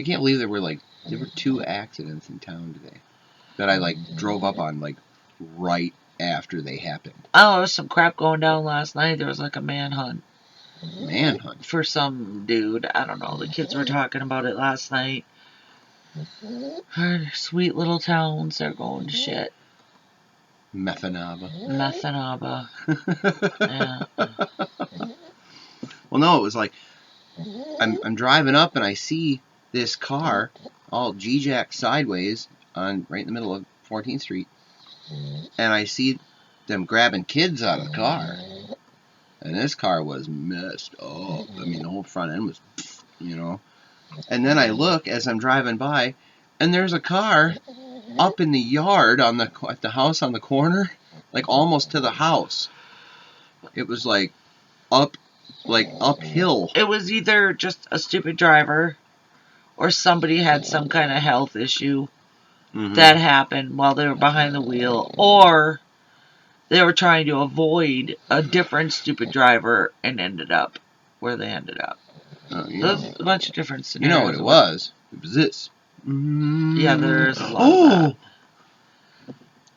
can't believe there were 2 accidents in town today that I drove up on right after they happened. Oh, there was some crap going down last night. There was a manhunt. Manhunt? For some dude. I don't know. The kids were talking about it last night. Our sweet little towns, they're going to shit. Methanaba. Yeah. Well, no, it was I'm driving up and I see this car all G-jacked sideways right in the middle of 14th Street, and I see them grabbing kids out of the car, and this car was messed up. I mean, the whole front end was, And then I look as I'm driving by, and there's a car up in the yard at the house on the corner, almost to the house. It was uphill. It was either just a stupid driver or somebody had some kind of health issue that happened while they were behind the wheel, or they were trying to avoid a different stupid driver and ended up where they ended up. There's a bunch of different scenarios. You know what it was? It was this. Yeah, there's a lot of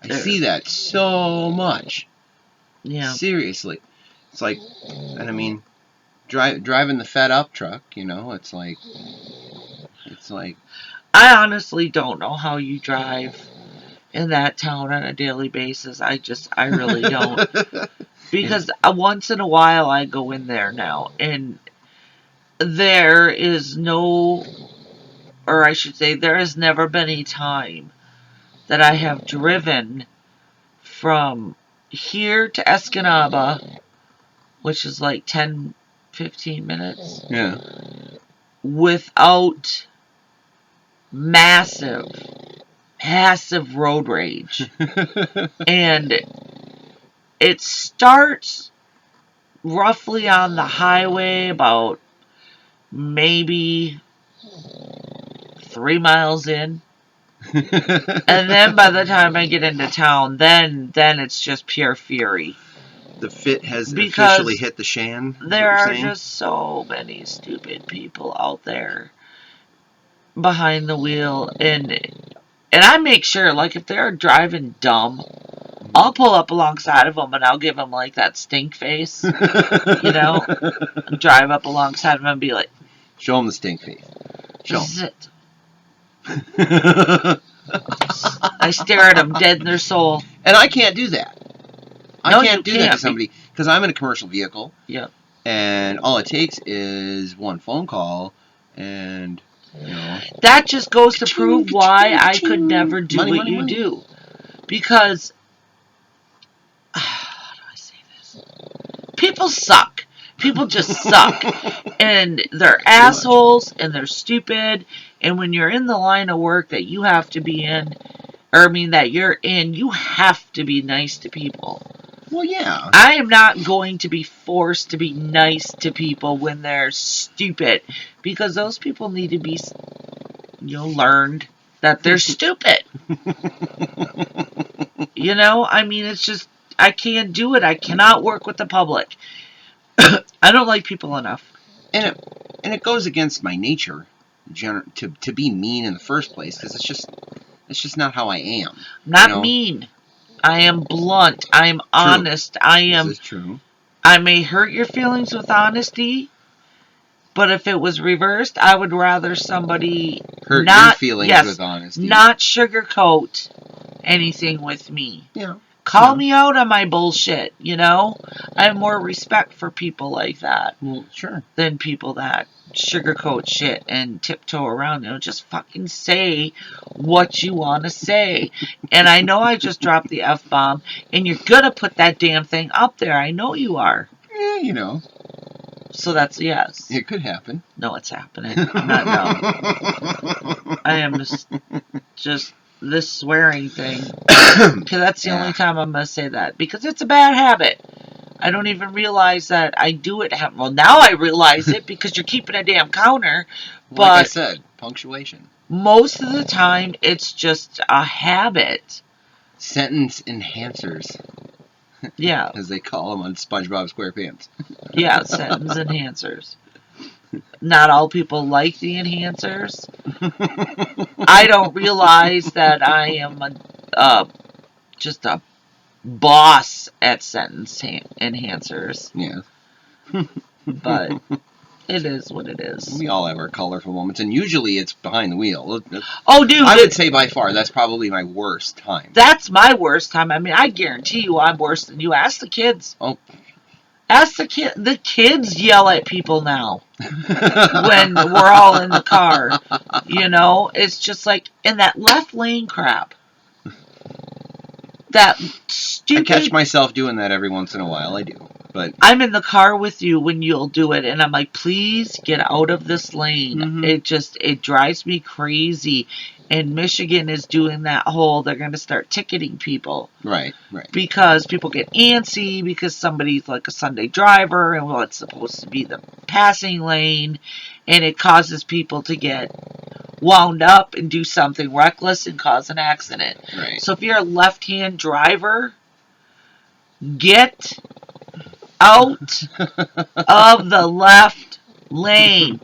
that. I see that so much. Yeah. Seriously. It's and I mean, driving the fed up truck, it's like. I honestly don't know how you drive in that town on a daily basis. I really don't. Because once in a while I go in there now, and there is no, or I should say, there has never been a time that I have driven from here to Escanaba, which is 10, 15 minutes. Yeah. Without massive road rage. And it starts roughly on the highway about maybe 3 miles in. And then by the time I get into town, then it's just pure fury. The fit has officially hit the shan. There are just so many stupid people out there behind the wheel, and I make sure, if they're driving dumb, I'll pull up alongside of them and I'll give them that stink face, and drive up alongside of them and be like, show them the stink face. Show this is it. I stare at them dead in their soul. And I can't do that. I can't do that to somebody, be. because I'm in a commercial vehicle. Yeah. And all it takes is one phone call, and, That just goes to prove why I could never do what you do. Because, how do I say this? People suck. People just suck. And they're assholes, and they're stupid. And when you're in the line of work that you have to be in, that you're in, you have to be nice to people. Well, yeah. I am not going to be forced to be nice to people when they're stupid, because those people need to be, learned that they're stupid. It's just, I can't do it. I cannot work with the public. I don't like people enough. And it goes against my nature to be mean in the first place, because it's just not how I am. Not mean. I am blunt. I am honest. This is true. I may hurt your feelings with honesty, but if it was reversed, I would rather somebody hurt your feelings with honesty. Not sugarcoat anything with me. Yeah. Call me out on my bullshit, I have more respect for people like that. Well, sure. Than people that sugarcoat shit and tiptoe around. Just fucking say what you want to say. And I know I just dropped the F-bomb, and you're gonna put that damn thing up there. I know you are. Yeah, So that's a yes. It could happen. No, it's happening. Not no. I am just this swearing thing. Because that's the only time I'm going to say that. Because it's a bad habit. I don't even realize that I do it. Well, now I realize it because you're keeping a damn counter. But like I said, punctuation. Most of the time, it's just a habit. Sentence enhancers. Yeah. As they call them on SpongeBob SquarePants. Yeah, sentence enhancers. not all people like the enhancers. I don't realize that I am just a boss at sentence enhancers. Yeah. But it is what it is. We all have our colorful moments, and usually it's behind the wheel. Oh, dude. I would say by far that's probably my worst time. That's my worst time. I mean, I guarantee you I'm worse than you. Ask the kids. Oh. Ask the kid. The kids yell at people now when we're all in the car. You know, it's just like in that left lane crap. That stupid. I catch myself doing that every once in a while. I do, but I'm in the car with you when you'll do it, and I'm like, please get out of this lane. Mm-hmm. It drives me crazy. And Michigan is doing that whole, they're going to start ticketing people. Right. Because people get antsy because somebody's like a Sunday driver, and well, it's supposed to be the passing lane, and it causes people to get wound up and do something reckless and cause an accident. Right. So if you're a left-hand driver, get out of the left lane.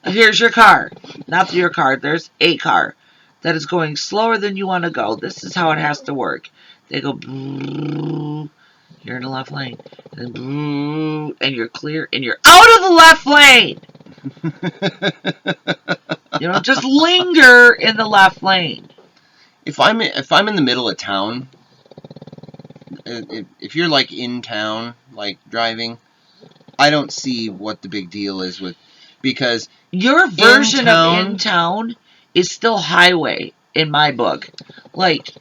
Here's your car. Not your car. There's a car that is going slower than you want to go. This is how it has to work. They go, you're in the left lane. And you're clear, and you're out of the left lane. You know, just linger in the left lane. If I'm in the middle of town, if you're like in town, like driving, I don't see what the big deal is with, because your version of in town is still highway in my book, like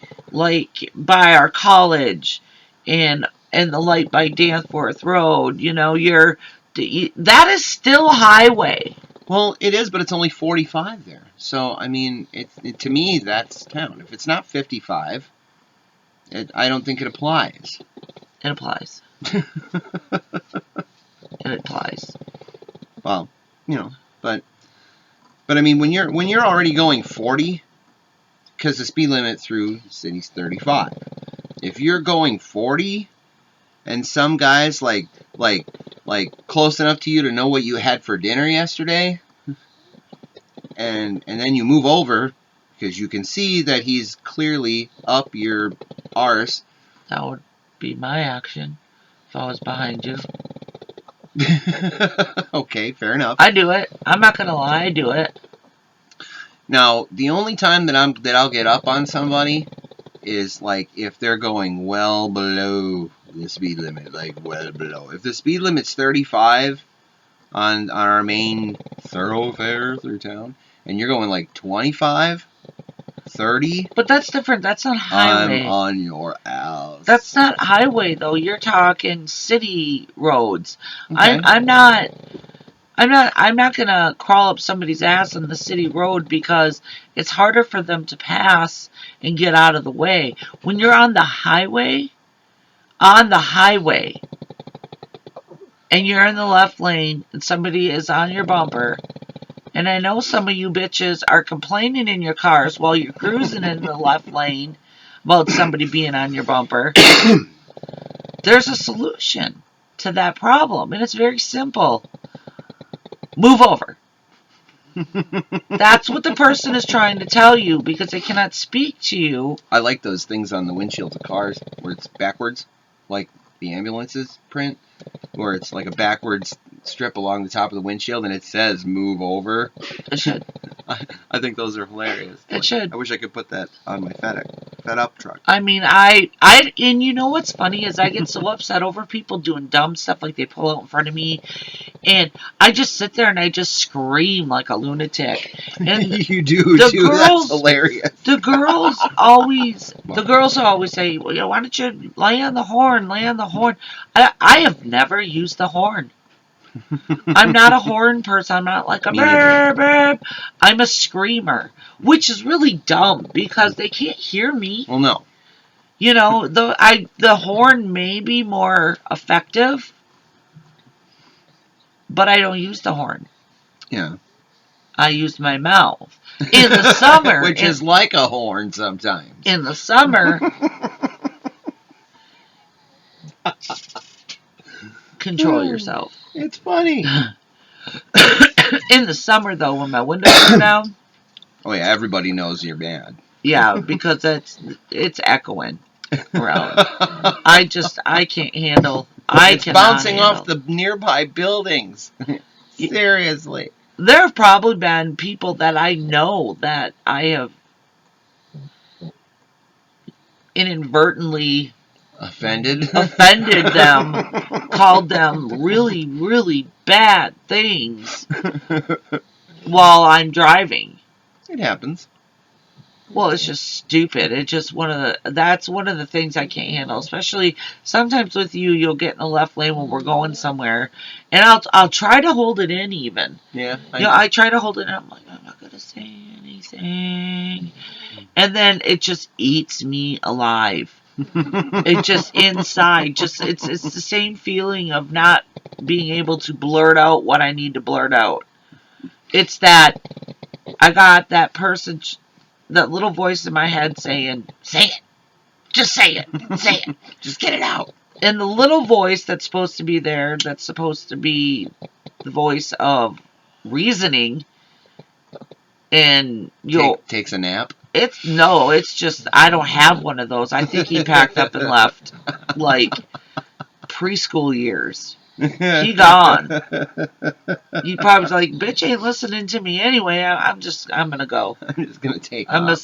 by our college and the light by Danforth Road. You know, that is still highway. Well, it is, but it's only 45 there. So I mean, to me that's town. If it's not 55, I don't think it applies. It applies. It applies. Well, you know, but I mean, when you're already going 40, because the speed limit through the city's 35. If you're going 40, and some guys like close enough to you to know what you had for dinner yesterday, and then you move over because you can see that he's clearly up your arse. That would be my action if I was behind you. Okay, fair enough. I do it. I'm not gonna lie, I do it. Now, the only time that I'll get up on somebody is like if they're going well below the speed limit, like well below. If the speed limit's 35 on our main thoroughfare through town, and you're going like 25, 30. But that's different. That's not highway. I'm on your ass. That's not highway though. You're talking city roads. Okay. I'm not gonna crawl up somebody's ass on the city road because it's harder for them to pass and get out of the way. When you're on the highway, and you're in the left lane and somebody is on your bumper, and I know some of you bitches are complaining in your cars while you're cruising in the left lane about somebody being on your bumper. There's a solution to that problem, and it's very simple. Move over. That's what the person is trying to tell you because they cannot speak to you. I like those things on the windshields of cars where it's backwards, like the ambulances print, where it's like a backwards strip along the top of the windshield and it says move over. It should. I think those are hilarious. It should. I wish I could put that on my FedUp truck. I mean, and you know what's funny is I get so upset over people doing dumb stuff like they pull out in front of me, and I just sit there and I just scream like a lunatic. And you do too. That's hilarious. The girls always say, well, you know, why don't you lay on the horn? I have never used the horn. I'm not a horn person. I'm not like a burp, burp. I'm a screamer, which is really dumb because they can't hear me. Well, no. You know, the horn may be more effective, but I don't use the horn. Yeah. I use my mouth. In the summer, which is like a horn sometimes. In the summer, control yourself. It's funny. In the summer, though, when my windows are down, Oh yeah, everybody knows you're bad. yeah, because it's echoing around. I can't handle. It's bouncing off the nearby buildings. Seriously. There have probably been people that I know that I have inadvertently offended them, called them really, really bad things while I'm driving. It happens. Well, it's just stupid. It's just that's one of the things I can't handle. Especially sometimes with you, you'll get in the left lane when we're going somewhere, and I'll try to hold it in even. Yeah. I try to hold it in. I'm like, I'm not gonna say anything, and then it just eats me alive. It just inside, it's the same feeling of not being able to blurt out what I need to blurt out. It's that I got that person, that little voice in my head saying, "Say it, just say it, say it, just get it out." And the little voice that's supposed to be there, that's supposed to be the voice of reasoning, and takes a nap. It's just I don't have one of those. I think he packed up and left like preschool years. He gone. He probably was like, "Bitch ain't listening to me anyway. I'm gonna go. I'm just gonna take I'm off.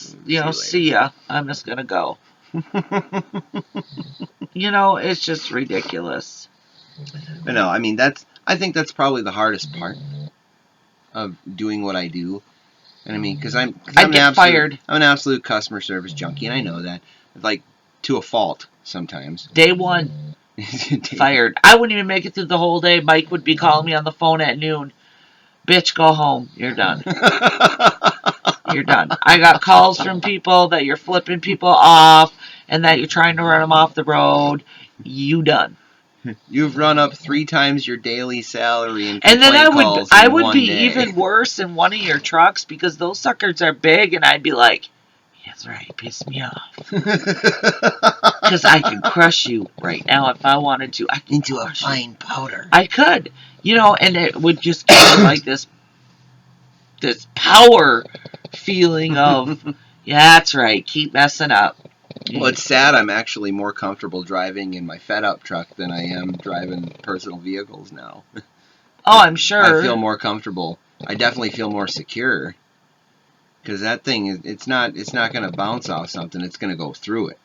see ya. I'm just gonna go." It's just ridiculous. But no, I mean I think that's probably the hardest part of doing what I do. And I mean, because I get fired. I'm an absolute customer service junkie, and I know that, like, to a fault sometimes. Day one, fired. I wouldn't even make it through the whole day. Mike would be calling me on the phone at noon. "Bitch, go home. You're done. You're done. I got calls from people that you're flipping people off and that you're trying to run them off the road. You done. You've run up 3 times your daily salary and then I would be even worse in one of your trucks because those suckers are big, and I'd be like, "That's right, piss me off." Because I could crush you right now if I wanted to. Into a fine powder. I could. And it would just give me like this power feeling of, yeah, that's right, keep messing up. Well, it's sad. I'm actually more comfortable driving in my fed-up truck than I am driving personal vehicles now. Oh, I'm sure. I feel more comfortable. I definitely feel more secure. Because that thing, it's not going to bounce off something. It's going to go through it,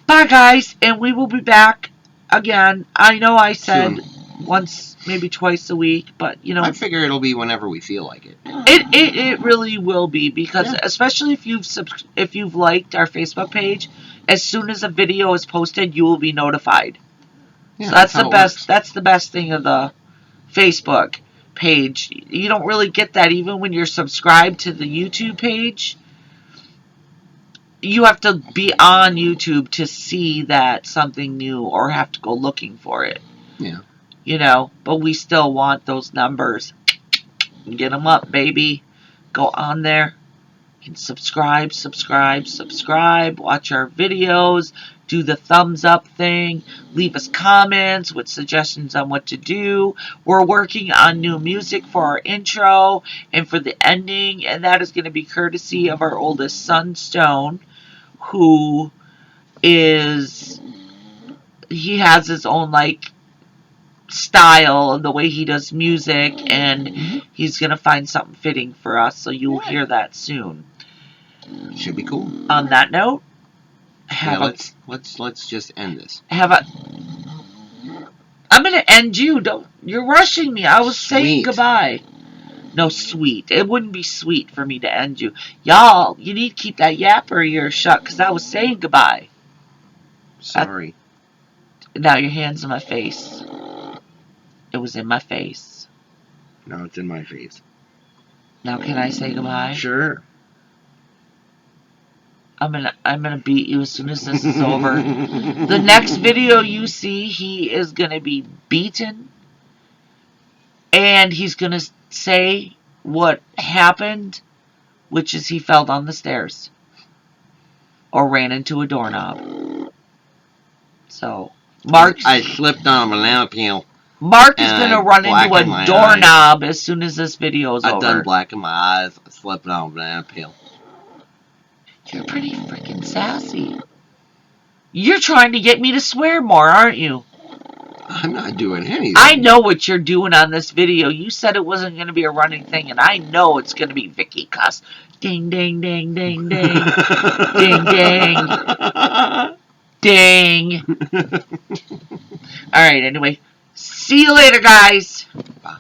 Bye, guys, and we will be back again. I know I said once, maybe twice a week, but, I figure it'll be whenever we feel like it. It really will be, because especially if you've liked our Facebook page, as soon as a video is posted, you will be notified. Yeah, so that's the best. Works. That's the best thing of the Facebook page. You don't really get that even when you're subscribed to the YouTube page. You have to be on YouTube to see that something new, or have to go looking for it. Yeah. But we still want those numbers. Get them up, baby. Go on there and subscribe. Watch our videos. Do the thumbs up thing. Leave us comments with suggestions on what to do. We're working on new music for our intro and for the ending, and that is going to be courtesy of our oldest son, Stone, who he has his own, style of the way he does music, and he's going to find something fitting for us, so you'll hear that soon. Should be cool. On that note, let's just end this. I'm going to end you. You're rushing me. I was saying goodbye. No, sweet. It wouldn't be sweet for me to end you. Y'all, you need to keep that yapper of yours shut, because I was saying goodbye. Sorry. Now your hand's in my face. It was in my face. Now it's in my face. Now can I say goodbye? Sure. I'm gonna beat you as soon as this is over. The next video you see, he is gonna be beaten, and he's gonna say what happened, which is he fell down the stairs or ran into a doorknob. So, Mark, I slipped on a banana peel. Mark is And going to I run into blacken a my doorknob as soon as this video is I over. done blacken my eyes, slipping on a banana peel. You're pretty freaking sassy. You're trying to get me to swear more, aren't you? I'm not doing anything. I know what you're doing on this video. You said it wasn't going to be a running thing, and I know it's going to be Vicky Cuss. Ding, ding, ding, ding, ding. Ding, ding. Ding. Alright, anyway. See you later, guys. Bye.